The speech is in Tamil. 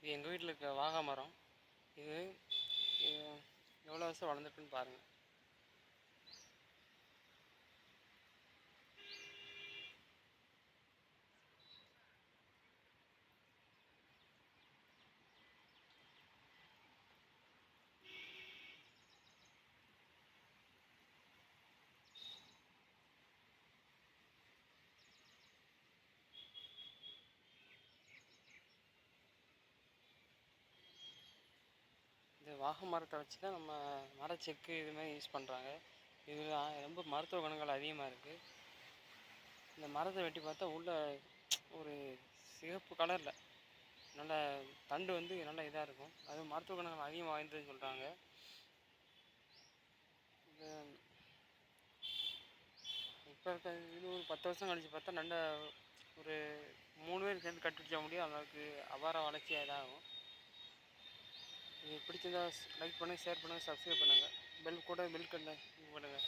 இது எங்கள் வீட்டில் இருக்க வாகை மரம். இது எவ்வளோ வருஷம் வளர்ந்துருக்குன்னு பாருங்கள். இந்த வாகை மரத்தை வச்சு தான் நம்ம மரச்செக்கு இதுமாதிரி யூஸ் பண்ணுறாங்க. இதில் ரொம்ப மருத்துவ குணங்கள் அதிகமாக இருக்குது. இந்த மரத்தை வெட்டி பார்த்தா உள்ள ஒரு சிகப்பு கலரில் நல்ல தண்டு வந்து நல்ல இதாக இருக்கும். அது மருத்துவ குணங்கள் அதிகம் வாய்ந்ததுன்னு சொல்கிறாங்க. இப்போ இருக்க இது ஒரு 10 வருஷம் கழிச்சு பார்த்தா நல்ல ஒரு 3 பேர் சேர்ந்து கட்டிப்பிடிச்ச முடியும். அளவுக்கு அபார வளர்ச்சியாக இதாகும். இது பிடிச்சிருந்தா லைக் பண்ணுங்கள், ஷேர் பண்ணுங்கள், சப்ஸ்கிரைப் பண்ணுங்கள், பெல் கண்ணை பண்ணுங்கள்.